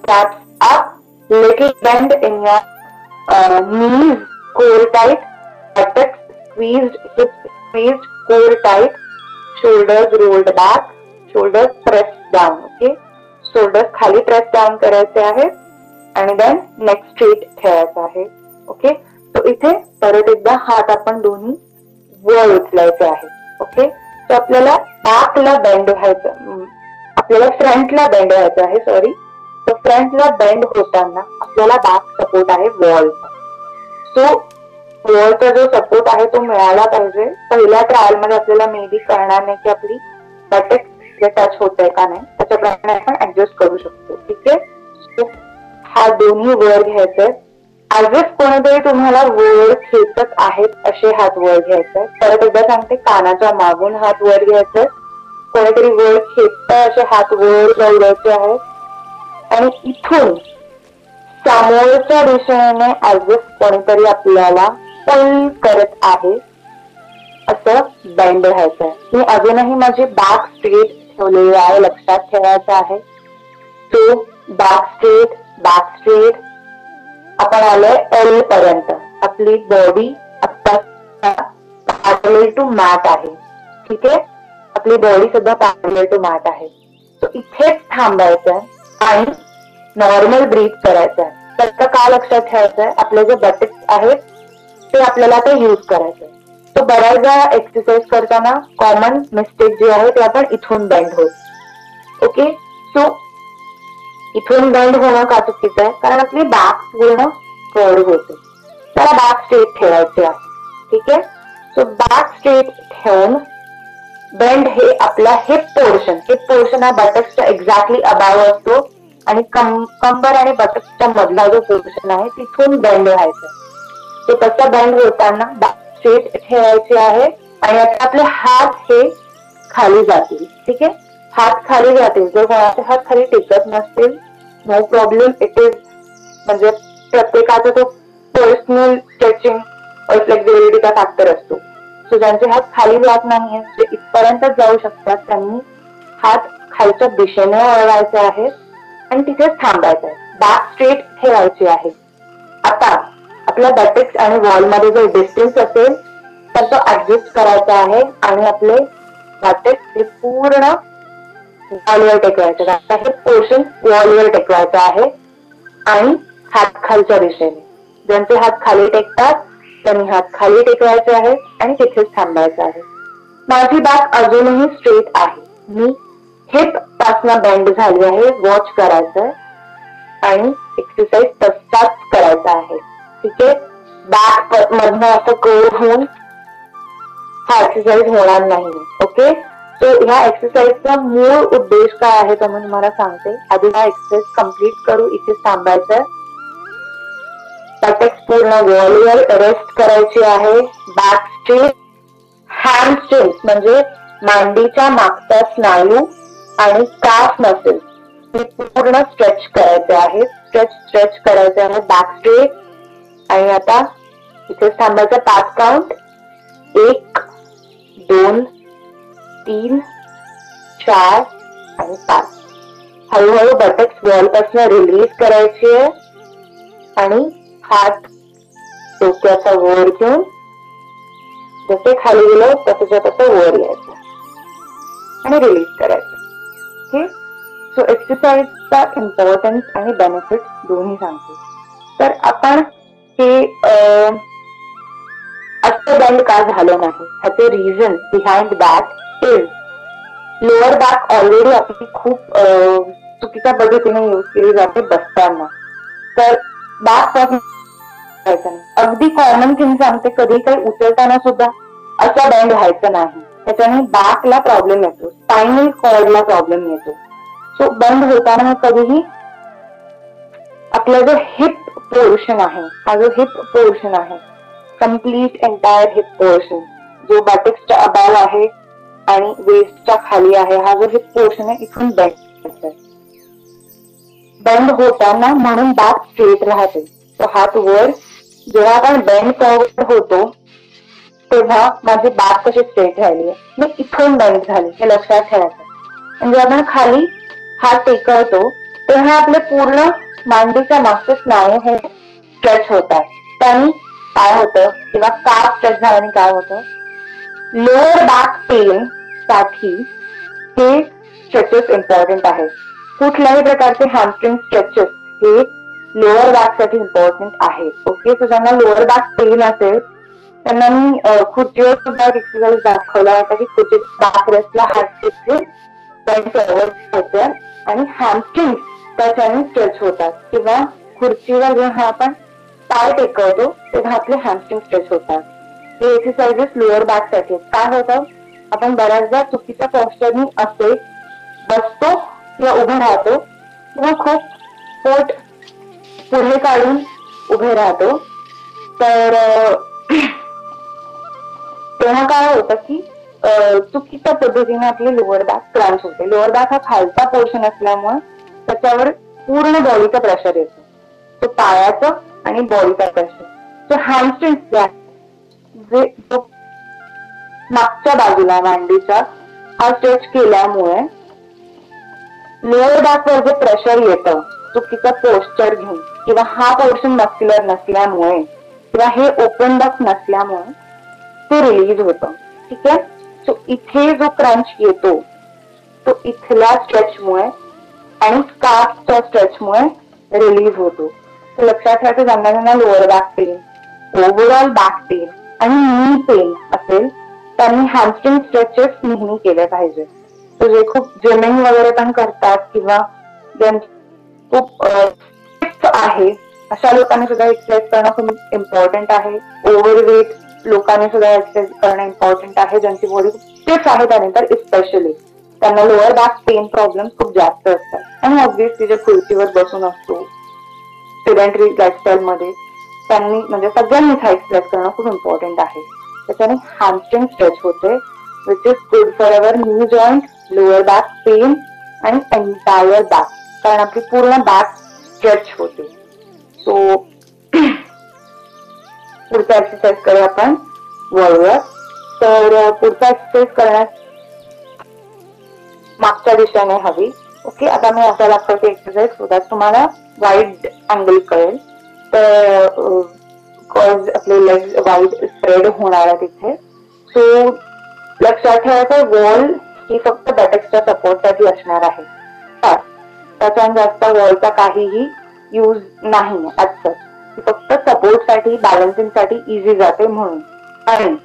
Caps up, little bend in your knees, core tight, buttocks squeezed, hips squeezed, core tight, shoulders rolled back, shoulders pressed down. Okay, shoulders खाली press down करायचे आहेत आणि देन नेक स्ट्रेट ठेवायचा आहे. ओके, सो इथे परत एकदा हात आपण दोन्ही वर उचलायचे आहे. ओके, सो आपल्याला बॅकला बेंड व्हायचं, आपल्याला फ्रंटला बेंड व्हायचं आहे. सॉरी, तर फ्रंटला बेंड होताना आपल्याला बॅक सपोर्ट आहे वॉलचा. सो वॉलचा जो सपोर्ट आहे तो मिळाला पाहिजे. पहिल्या ट्रायल मध्ये आपल्याला मे बी कळणार नाही की आपली बटक टच होत आहे का नाही, त्याच्याप्रमाणे आपण ऍडजस्ट करू शकतो. ठीक आहे, सो हा दोन्ही वर घ्यायचे. ऍज इफ कोणीतरी तुम्हाला वर खेचत आहेत असे हात वर घ्यायचे. परत एकदा सांगते, कानाच्या मागून हात वर घ्यायचे. कोणीतरी वर खेचत असे हात वर जाऊ द्यायचे आहेत आणि इथून समोरच्या दिशेने ऍज इफ कोणीतरी आपल्याला पुल करत आहे असं बेंड व्हायचं आहे. मी अजूनही माझी बॅक स्ट्रेट ठेवलेली आहे, लक्षात ठेवायचं आहे. सो बॅक स्ट्रेट आपण आलोय एल पर्यंत. आपली बॉडी आता पॅरलल टू मॅट आहे. ठीक आहे, आपली बॉडी सुद्धा पॅरलल टू मॅट आहे. सो इथेच थांबायचं आणि नॉर्मल ब्रीथ करायचं आहे. त्याचं का लक्षात ठेवायचं आहे, आपले जे बटक्स आहेत ते आपल्याला ते यूज करायचं आहे. सो बऱ्याचदा एक्सरसाइज करताना कॉमन मिस्टेक जी आहे ते आपण इथून बेंड होत. ओके, सो इथून बेंड होणं का चुकीचं आहे, कारण आपली बॅक पूर्ण कर्व होते. त्याला बॅक स्ट्रेट ठेवायची आहे. ठीक आहे, सो बॅक स्ट्रेट ठेवून बेंड हे आपला हिप पोर्शन हा बटक्सच्या एक्झॅक्टली अबाव असतो आणि कंबर आणि बटक्सच्या मधला जो पोर्शन आहे तिथून बेंड व्हायचा. तो तसा बेंड होताना बॅक स्ट्रेट ठेवायचे आहे आणि आता आपले हात हे खाली जातील. ठीक आहे, हात खाली जातील. जर कोणाचे हात खाली टेकत नसतील, नो प्रॉब्लेम, इट इज म्हणजे प्रत्येकाचा तो पर्सनल स्ट्रेचिंग और फ्लेक्झिबिलिटीचा फॅक्टर असतो. सो ज्यांचे हात खाली जात नाहीये, जे इथपर्यंत जाऊ शकतात, त्यांनी हात खालच्या दिशेने वळवायचे आहेत आणि तिथेच थांबायचं आहे. बॅक स्ट्रेट ठेवायची आहे. आता आपल्या बॅटेक्स आणि वॉल मध्ये जर डिस्टन्स असेल तर तो ऍडजस्ट करायचा आहे आणि आपले बॅटेक्स हे पूर्ण वॉलवर टेकवायचे. हे पोर्शन वॉलवर टेकवायचं आहे आणि हात खालच्या दिशेने. ज्यांचे हात खाली टेकतात त्यांनी हात खाली टेकवायचे आहेत आणि तिथेच थांबायचं आहे. माझी बॅक अजूनही स्ट्रेट आहे. मी हिप पासून बेंड झाली आहे. वॉच करायचंय आणि एक्सरसाइज तसाच करायचा आहे. ठीक आहे, बॅक मधनं असं कर्व होऊन हा एक्सरसाइज होणार नाही. ओके, सो ह्या एक्सरसाइजचा मूळ उद्देश काय आहे तो मी तुम्हाला सांगते. आधी हा एक्सरसाइज कम्प्लीट करू. इथे थांबायचंय. बॅटेक्स पूर्ण वॉलवर रेस्ट करायची आहे. Back straight. हॅमस्ट्रिंग्स म्हणजे मांडीच्या मागचा स्नायू आणि काफ मसल हे पूर्ण स्ट्रेच करायचे आहे. स्ट्रेच करायचे आहे. Back straight. आणि आता इथेच थांबायचं. 5 काउंट. 1 2 3 4 आणि 5. हळूहळू बटक्स वॉल पासून रिलीज करायची आहे आणि हात डोक्याचा वर घेऊन जसे खाली गेलो तसंच्या तसं वर यायचं आणि रिलीज करायचं. ओके, सो एक्सरसाइजचा इम्पॉर्टन्स आणि बेनिफिट्स दोन्ही सांगतो. तर आपण हे असं बेंड का झालं नाही, ह्याचे reason behind that is lower back already आपली खूप चुकीच्या पद्धतीने यूज केली जाते बसताना. तर बॅक पासून अगदी कॉमन थिंग सांगते, कधी काही उचलताना सुद्धा असा बेंड व्हायचं नाही. त्याच्याने बॅकला प्रॉब्लेम येतो, स्पायनल कॉर्डला प्रॉब्लेम येतो. सो बेंड होताना कधीही आपला जो हिप पोर्शन आहे, हा जो हिप पोर्शन आहे, कम्प्लीट एंटायर हिप पोर्शन जो बॅटेक्सच्या अबाव आहे आणि वेस्टच्या खाली आहे, हा जो हिप पोर्शन आहे इथून बेंड होताना म्हणून बॅक स्ट्रेट राहते. तो हात वर. जेव्हा आपण बेंड फॉरवर्ड होतो तेव्हा माझी बॅक कशी स्ट्रेट राहिली आहे, मी इथून बेंड झाली, हे लक्षात ठेवायचं. म्हणजे आपण खाली हात टेकवतो तेव्हा आपले पूर्ण मांडीच्या मागचे स्नायू हे स्ट्रेच होतात. त्याने काय होतं किंवा काफ स्ट्रेच झाल्याने काय होतं, लोअर बॅक पेन साठी हे स्ट्रेचेस इम्पॉर्टंट आहेत. कुठल्याही प्रकारचे हॅमस्ट्रिंग स्ट्रेचेस हे लोअर बॅक साठी इम्पॉर्टंट आहेत. ओके, सो ज्यांना लोअर बॅक पेन असेल त्यांना मी खुर्चीवर सुद्धा एक एक्सरसाइज दाखवला होता की खुर्चीत बॅक रेस्टला हात होते आणि हॅमस्ट्रिंग त्याच्याने स्ट्रेच होतात. किंवा खुर्चीवर जेव्हा आपण पाय टेकवतो तेव्हा आपले हॅमस्ट्रिंग स्ट्रेच होतात. हे एक्सरसाइजेस लोअर बॅक साठी. काय होतं, आपण बऱ्याचदा चुकीच्या पॉस्चरनी असे बसतो किंवा उभे राहतो किंवा खूप पोट पुढे काढून उभे राहतो. तर तेव्हा काय होतं की चुकीच्या पद्धतीने आपली लोअर बॅक क्रॅश होते. लोअर बॅक हा खालचा पोर्शन असल्यामुळे त्याच्यावर पूर्ण बॉडीचा प्रेशर येतो. तो पायाचं आणि बॉडीचा स्ट्रेच. सो हॅमस्ट्रिंग जे मागच्या बाजूला मांडीच्या हा स्ट्रेच केल्यामुळे लोअर बॅकवर जे प्रेशर येतं चुकीचा पोस्चर घेऊन किंवा हा पोर्शन मस्क्युलर नसल्यामुळे किंवा हे ओपन बॅक नसल्यामुळे ते रिलीज होतं. ठीक आहे. सो इथे जो क्रंच येतो तो इथल्या स्ट्रेचमुळे आणि स्कार्फच्या स्ट्रेचमुळे रिलीज होतो. तर लक्षात ठेवायचं, ज्यांना ज्यांना lower back pain, overall back pain आणि नी पेन असेल त्यांनी हॅमस्ट्रिंग स्ट्रेचेस नेहमी केले पाहिजे. तर जे खूप जिमिंग वगैरे पण करतात किंवा खूप आहे अशा लोकांनी सुद्धा एक्सरसाइज करणं खूप इम्पॉर्टंट आहे. ओव्हरवेट लोकांनी सुद्धा एक्सरसाइज करणं इम्पॉर्टंट आहे. ज्यांची बॉडी स्टिफ आहे त्यानंतर स्पेशली त्यांना लोअर बॅक पेन प्रॉब्लेम खूप जास्त असतात. आणि ऑब्व्हियसली जे खुर्चीवर बसून असतो सेडेंटरी लाईफस्टाईल मध्ये त्यांनी म्हणजे सगळ्यांनीच हा एक्सरसाइज करणं खूप इम्पॉर्टंट आहे. त्याच्याने हॅमस्ट्रिंग स्ट्रेच होते which is good for our नी जॉईंट, लोअर बॅक पेन आणि एंटायर बॅक, कारण आपली पूर्ण बॅक स्ट्रेच होते. सो पुढच्या एक्सरसाइज कडे आपण वळूया. तर पुढचा एक्सरसाइज करण्यास मागच्या दिशेने हवी. ओके. आता मी असा दाखवते एक्सरसाइज सो दॅट तुम्हाला वाईड अँगल कळेल. तर आपले लेग्स वाईड स्प्रेड होणार आहे तिथे. सो लक्षात ठेवायचं, वॉल ही फक्त बॅटक्सच्या सपोर्टसाठी असणार आहे. त्याच्याने जास्त वॉलचा काहीही यूज नाही असं, फक्त सपोर्टसाठी बॅलन्सिंगसाठी इझी जाते म्हणून. आणि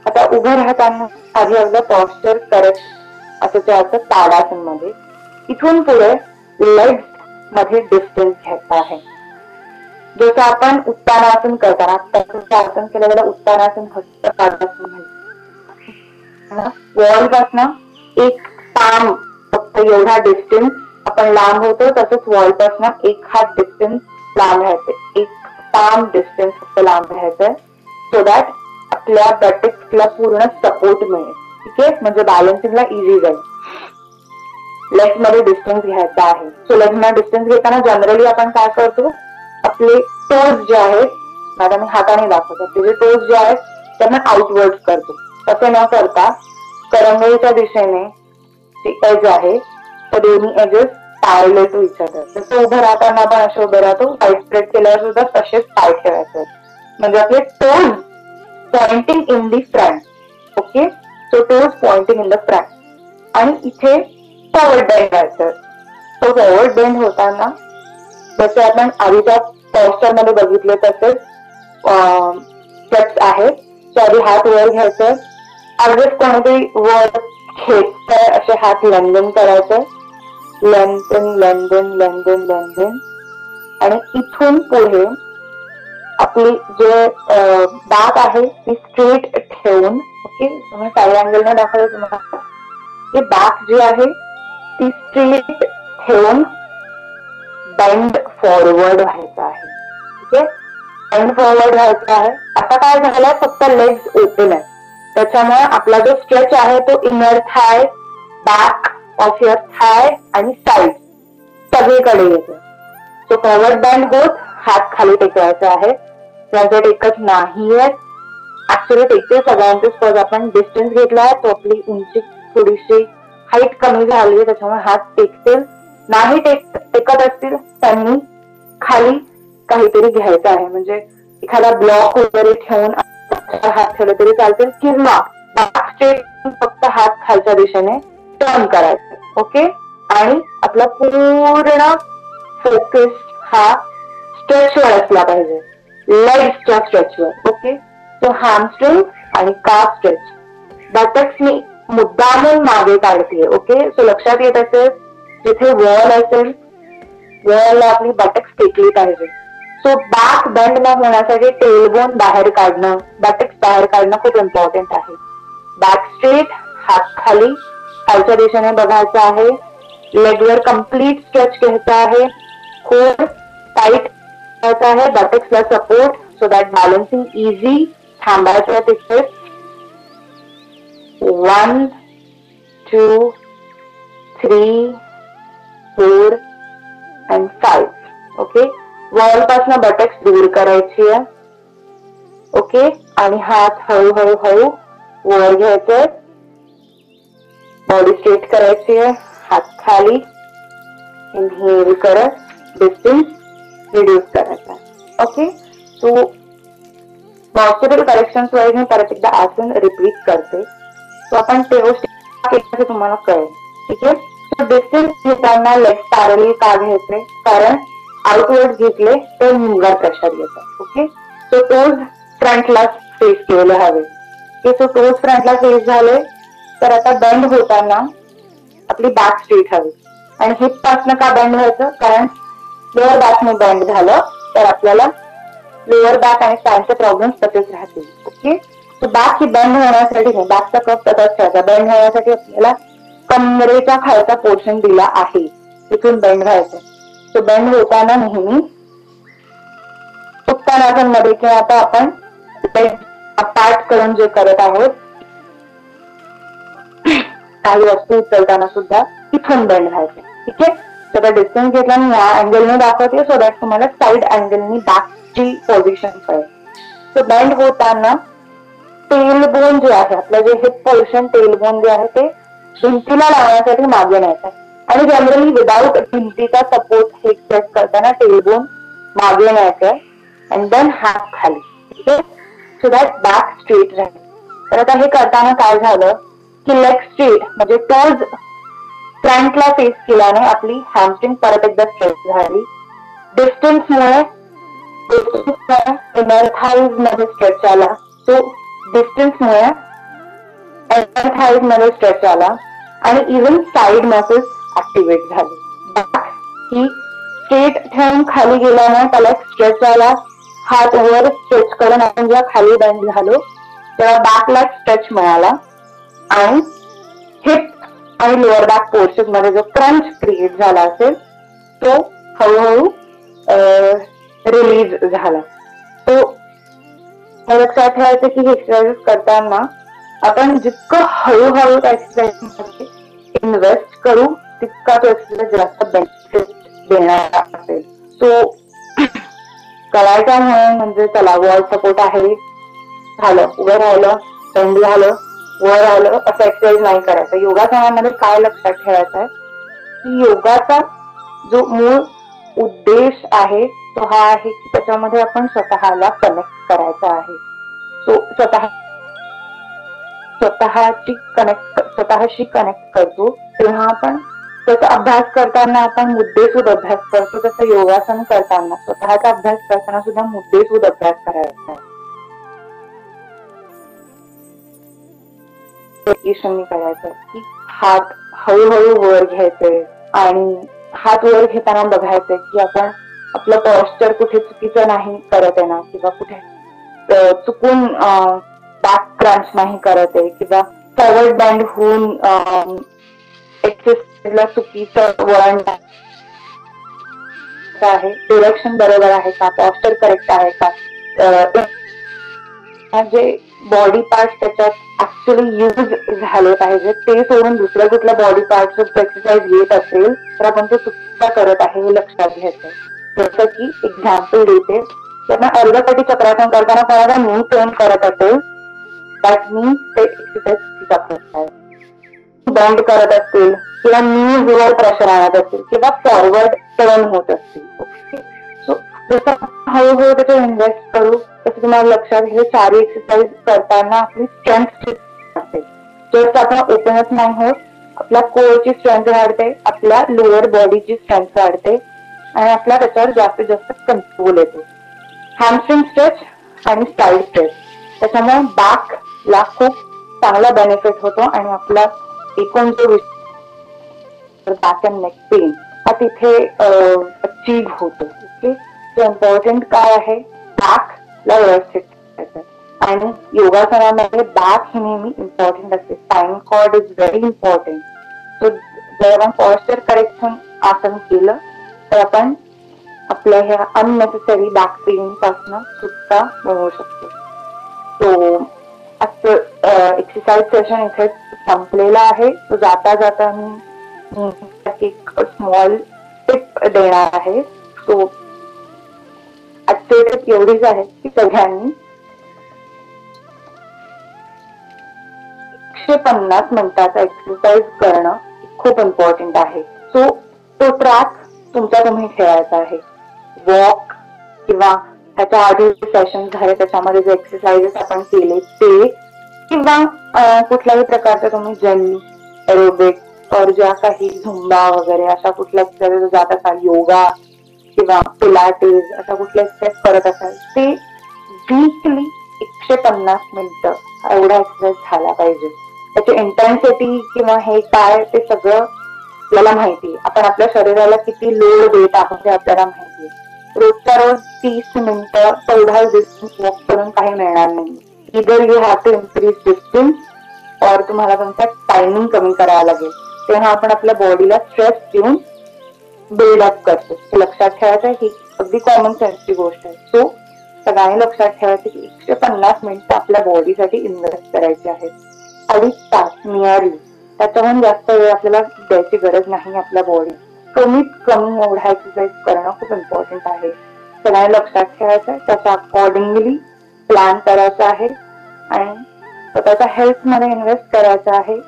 आता उभं राहताना आधी आपलं पॉस्चर करेक्ट असं ते असं ताडासन मध्ये. इथून पुढे लेग्स मध्ये डिस्टन्स घ्यायचा आहे. जसं आपण उत्तानासन करताना आसन केलं त्याला उत्तानासन हस्त ताडासन म्हणतात. वॉल पासून एक पाम फक्त एवढा डिस्टन्स आपण लांब होतो, तसंच वॉल पासून एक हात डिस्टन्स लांब राहायचे, एक पाम डिस्टन्स फक्त लांब राहायचंय सो दॅट आपल्या बॅटिक्सला पूर्ण सपोर्ट मिळेल. ठीक आहे. म्हणजे बॅलन्सिंगला इझी जाईल. लेग मध्ये डिस्टन्स घ्यायचा आहे. सो लेग मध्ये डिस्टन्स घेताना जनरली आपण काय करतो, आपले टोज जे आहेत, आता मी हाताने दाखवतो, आपले जे टोज जे आहेत त्यांना आउटवर्ड करतो. तसे न करता करंगळीच्या दिशेने जी एज आहे तर दोन्ही edges parallel to each other. जसं उभं राहताना आपण असे उभे राहतो, साईड स्प्रेड केल्यावर सुद्धा तसेच पाय ठेवायचे, म्हणजे आपले toes pointing in the front. Okay. So toes pointing in the front आणि इथे फॉरवर्ड बेंड व्हायचं. सो फॉरवर्ड बेंड होताना जसे आपण आधीच्या पॉस्चर मध्ये बघितले तसेच स्टेप्स आहेत. सो आधी हात वर घ्यायचं, अगदीच कोणीतरी वर खेचतंय असे हात लेंदन करायचे, लेंदन लेंदन लेंदन लेंदन. आणि इथून पुढे आपली जे बॅक आहे ती स्ट्रेट ठेवून, ओके, तुम्ही साईड अँगल न दाखवलं तुम्हाला हे बॅक जी आहे ती स्ट्रेट ठेवून बेंड फॉरवर्ड व्हायचं आहे. ठीक आहे. बेंड फॉरवर्ड व्हायचं आहे. आता काय झालंय, फक्त लेग्स ओपन आहे त्याच्यामुळे आपला जो स्ट्रेच आहे तो inner thigh, back of your thigh आणि साईड सगळीकडे येतो. सो फॉरवर्ड बेंड होत हात खाली टेकवायचा आहे. ज्यांचे टेकत नाहीये ऍक्च्युली टेकते सगळ्यांचे, आपण डिस्टन्स घेतलाय तो आपली उंची थोडीशी हाईट कमी झाली आहे त्याच्यामुळे हात टेकतील. नाही टेकत असतील त्यांनी खाली काहीतरी घ्यायचं आहे, म्हणजे एखादा ब्लॉक वगैरे ठेवून हात ठेवले तरी चालतील किंवा बॅक स्ट्रेट फक्त हात खालच्या दिशेने टर्न करायचे. ओके. आणि आपला पूर्ण फोकस हा स्ट्रेचवर असला पाहिजे, लेग्सच्या स्ट्रेचवर. ओके. सो हॅमस्ट्रिंग आणि काफ स्ट्रेच. बॅटक्स मी मुद्दामून मागे काढते. ओके. सो लक्षात येत असेल जिथे वॉल असेल वॉलला आपली बॅटक्स टेकली पाहिजे. सो बॅक बेंड न होण्यासाठी टेलबोन बाहेर काढणं, बॅटक्स बाहेर काढणं खूप इम्पॉर्टंट आहे. बॅक स्ट्रेट, हात खाली खालच्या दिशेने बघायचं आहे, लेगवर कम्प्लीट स्ट्रेच घ्यायचा आहे, खूप टाईट करायचा आहे, बॅटक्सला support so that balancing easy. थांबायचं तिथे 1 2 3 4 and 5. ओके. वॉल पासून बटक्स दूर करायची आहे. ओके, आणि हात हळूहळू हळू वर घ्यायचे, बॉडी स्ट्रेट करायची आहे, हात खाली, इनहेल करत डिस्टन्स रिड्यूस करायचा. Okay, so possible corrections wise मी परत एकदा आसन रिपीट करते, सो आपण ते गोष्टी तुम्हाला कळेल. ठीक आहे, सो डिस्टन्स घेताना लेग्स पॅरलल का घ्यायचे, कारण आउटवर्ड घेतले तर मुंगा प्रेशर येतो. ओके, सो टोज फ्रंटला फेस केले हवे. सो टोज फ्रंटला फेस झाले तर आता बेंड होताना आपली बॅक स्ट्रेट हवी. आणि हिप पासून का बेंड व्हायचं, कारण लोअर बॅकने बेंड झालं तर आपल्याला लोअर बॅक आणि स्पाइनचे प्रॉब्लेम तसेच राहतील. ओके, सो बॅक ही बेंड होण्यासाठी नाही, बॅकचा कप तसाच ठेवायचा. बेंड होण्यासाठी आपल्याला कमरेच्या खालचा पोर्शन दिला आहे, तिथून बेंड व्हायचं. सो बेंड होताना नेहमी उत्तानासन मध्ये किंवा आता आपण पार्ट करून जे करत आहोत, काही वस्तू उचलताना सुद्धा तिथून बेंड व्हायचे. ठीक आहे, तर डिस्टन्स घेतला मी या अँगलने दाखवते, सो दॅट तुम्हाला साईड अँगलनी बॅकची पोझिशन कळेल. सो बेंड होताना टेल बोन जे आहे, आपलं जे हिप पोर्शन टेल बोन जे आहे ते भिंतीला लावण्यासाठी मागे न्यायचं. आणि जनरली विदाऊट भिंतीचा सपोर्ट हे प्रेस करताना टेल बोन मागे न्यायचं अँड देन हात खाली. ठीक आहे, सो दॅट बॅक स्ट्रेट राहील. तर आता हे करताना काय झालं की लेग स्ट्रेट म्हणजे टोज फ्रंटला फेस केल्याने आपली हॅमस्ट्रिंग परत एकदा स्ट्रेच झाली. डिस्टन्समुळे इनर थाईज मध्ये स्ट्रेच आला. सो डिस्टन्समुळे इनर थाईज मध्ये स्ट्रेच आला आणि इव्हन साईड मसल्स ऍक्टिव्हेट झाले. बॅक ही स्ट्रेट ठेवून खाली गेल्यामुळे त्याला स्ट्रेच आला. हात वर स्ट्रेच करून आपण जेव्हा खाली बेंड झालो तेव्हा बॅकला स्ट्रेच मिळाला आणि हिप आणि लोअर बॅक पोर्शन मध्ये जो क्रंच क्रिएट झाला असेल तो हळूहळू रिलीज झाला. तो लक्षात ठेवायचं की हे एक्सरसाइज करताना आपण जितकं हळूहळू त्या एक्सरसाइज इन्व्हेस्ट करू तितका तो एक्सरसाइज जास्त बेनिफिट देणार असेल. सो करायचा म्हणजे चला वॉल सपोर्ट आहे, झालं, उभं राहिलं, बेंड झालं, वर आलं, असं एक्सरसाइज नाही करायचं. योगासनामध्ये काय लक्षात ठेवायचं आहे की योगाचा जो मूळ उद्देश आहे तो हा आहे की त्याच्यामध्ये आपण स्वतःला कनेक्ट करायचा आहे. सो स्वतःशी कनेक्ट करतो तेव्हा आपण त्याचा अभ्यास करताना आपण मुद्देसूद अभ्यास करतो, तसं योगासन करताना स्वतःचा अभ्यास करताना सुद्धा मुद्देसूद अभ्यास करायचा आहे. करायचं की हात हळूहळू वर घ्यायचे आणि हात वर घेताना बघायचे की आपण आपलं पॉस्चर कुठे चुकीचं नाही करत आहे ना, किंवा कुठे चुकून बॅक क्रंच नाही करत आहे, किंवा फॉरवर्ड बेंड होऊन एक्सरसाइजला चुकीचं वळण आहे, डिरेक्शन बरोबर आहे का, पॉस्चर करेक्ट आहे का, जे बॉडी पार्ट त्याच्यात ऍक्च्युअली यूज झाले पाहिजे ते सोडून दुसऱ्या कुठल्या बॉडी पार्ट एक्सरसाइज येत असेल तर आपण ते चुकीचा करत आहे हे लक्षात घ्यायचं. जसं की एक्झाम्पल देते, त्यांना अर्धकटी चक्रासन करताना कोणाला नी टर्न करत असेल दॅट मीन्स ते एक्सरसाइज चुकीचा करत आहे. बेंड करत असतील किंवा नीज वर प्रेशर आणत असतील किंवा फॉरवर्ड टर्न होत असतील. सो जसं हळूहळू त्याच्यात इन्व्हेस्ट करू तसं तुम्हाला लक्षात घ्या चारी एक्सरसाइज करताना आपली स्ट्रेंथ असते. जस्ट आपण ओपनच नाही होत, आपल्या कोरची स्ट्रेंथ वाढते, आपल्या लोअर बॉडीची स्ट्रेंथ वाढते आणि आपल्या त्याच्यावर जास्तीत जास्त कंट्रोल येतो. हॅमस्ट्रिंग स्ट्रेच आणि साईड स्ट्रेच त्याच्यामुळे बॅकला खूप चांगला बेनिफिट होतो आणि आपला एकूण जो बॅक अँड नेक पेन हा तिथे अचीव्ह होतो. ओके, सो इम्पॉर्टंट काय आहे बॅकला व्यवस्थित ठेवायचं आणि योगासनामध्ये बॅक ही नेहमी इम्पॉर्टंट असते. Spine cord is very important. So जर आपण पॉस्चर करेक्शन आसन केलं तर आपण आपल्या ह्या अननेसेसरी बॅक पेन पासून सुटका मिळवू शकतो. सो आजचं एक्सरसाइज सेशन इथे संपलेला आहे. तो जाता जाता मी एक स्मॉल टिप देणार आहे. सो आजची ट्रिक एवढीच आहे की सगळ्यांनी 150 मिनिटाचा एक्सरसाइज करणं खूप इम्पॉर्टंट आहे. सो तो ट्रॅक तुमचा तुम्ही खेळायचा आहे. वॉक किंवा त्याच्या आधी सेशन झाले त्याच्यामध्ये जे एक्सरसाइजेस आपण केले ते, किंवा कुठल्याही प्रकारचं तुम्ही जर्नी, एरोबिक और ज्या काही झुंबा वगैरे अशा कुठल्या एक्सरसाइज जात असाल, योगा किंवा पिलाटेस अशा कुठल्या एक्सरसाइज करत असाल, ते वीकली 150 मिनिटं एवढा एक्सरसाइज झाला पाहिजे. त्याची इंटेन्सिटी किंवा हे काय ते सगळं आपल्याला माहिती. आपण आपल्या शरीराला किती लोड देत आहोत हे आपल्याला माहिती. रोजच्या रोज 30 मिनिटं तेवढा डिस्टन्स वॉक करून काही मिळणार नाही. Either you have to increase distance or तुम्हाला तुमचा टायमिंग कमी करावा लागेल. तेव्हा आपण आपल्या बॉडीला स्ट्रेस देऊन बिल्डअप करतो. लक्षात ठेवायचं ही अगदी कॉमन सेन्सची गोष्ट आहे. सो सगळ्यांनी लक्षात ठेवायचं की 150 मिनिटं आपल्या बॉडीसाठी इन्व्हेस्ट करायची आहेत. 2.5 तास नियरली, त्याच्याहून जास्त वेळ आपल्याला द्यायची गरज नाही. आपल्या बॉडी कमीत कमी एवढा एक्सरसाइज करणं खूप इम्पॉर्टंट आहे. सगळ्यांनी लक्षात ठेवायचं आहे. त्याच्या अकॉर्डिंगली प्लॅन करायचा आहे आणि स्वतःच्या हेल्थ मध्ये इन्व्हेस्ट करायचं आहे.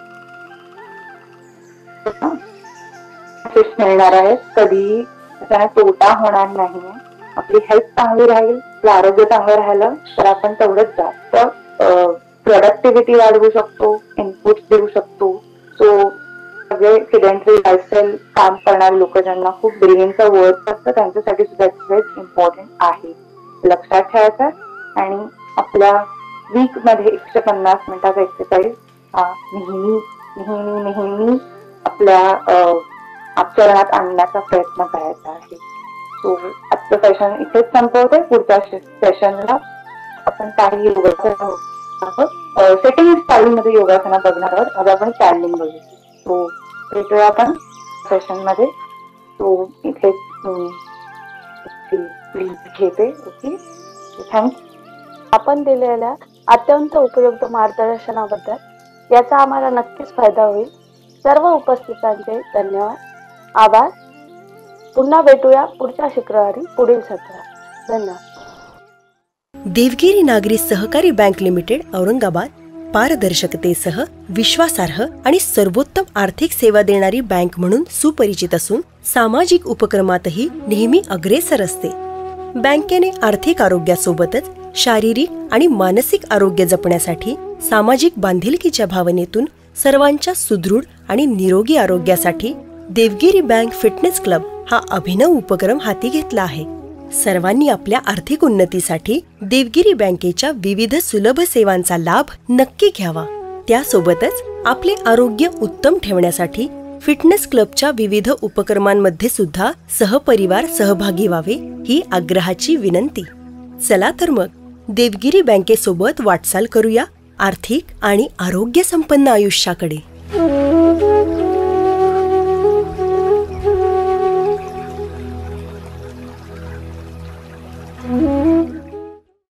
मिळणार आहे, कधीही त्याने तोटा होणार नाहीये. आपली हेल्थ चांगली राहील, आपलं आरोग्य चांगलं राहिलं तर आपण तेवढंच जास्त प्रोडक्टिव्हिटी वाढवू शकतो, इनपुट देऊ शकतो. सो सगळे सिडेंटरी लाईफस्टाईल काम करणारे लोक ज्यांना खूप ब्रेनचं वर्क असतं त्यांच्यासाठी सुद्धा एक्सरसाइज इम्पॉर्टंट आहे. लक्षात ठेवायचं. आणि आपल्या वीक मध्ये 150 मिनिटाचा एक्सरसाइज हा नेहमी नेहमी नेहमी आपल्या आचरणात आणण्याचा प्रयत्न करायचा आहे. सो आजचं सेशन इथेच संपवते. पुढच्या सेशनला आपण काही योगासनं सेटिंग स्टाईल मध्ये योगासना बघणार आहोत. आज आपण स्टँडिंग बघू. सो भेटूया आपण सेशन मध्ये. सो इथे प्लीज घेते. Okay, thank you. आपण दिलेल्या अत्यंत उपयुक्त मार्गदर्शनाबद्दल याचा आम्हाला नक्कीच फायदा होईल. सर्व उपस्थितांचे धन्यवाद, आभार. पुन्हा भेटूया पुढच्या शुक्रवारी पुढील सत्रात. धन्यवाद. देवगिरी नागरी सहकारी बँक लिमिटेड औरंगाबाद पारदर्शकतेसह विश्वासार्ह आणि सर्वोत्तम आर्थिक सेवा देणारी बँक म्हणून सुपरिचित असून सामाजिक उपक्रमातही नेहमी अग्रेसर असते. बँकेने आर्थिक आरोग्यासोबतच शारीरिक आणि मानसिक आरोग्य जपण्यासाठी सामाजिक बांधिलकीच्या भावनेतून सर्वांच्या सुदृढ आणि निरोगी आरोग्यासाठी देवगिरी बँक फिटनेस क्लब हा अभिनव उपक्रम हाती घेतला आहे. सर्वांनी आपल्या आर्थिक उन्नतीसाठी देवगिरी बँकेच्या विविध सुलभ सेवांचा लाभ नक्की घ्यावा. त्यासोबतच आपले आरोग्य उत्तम ठेवण्यासाठी फिटनेस क्लबच्या विविध उपक्रमांमध्ये सुद्धा सहपरिवार सहभागी व्हावे ही आग्रहाची विनंती. चला तर मग देवगिरी बँकेसोबत वाटचाल करूया आर्थिक आणि आरोग्य संपन्न आयुष्याकडे.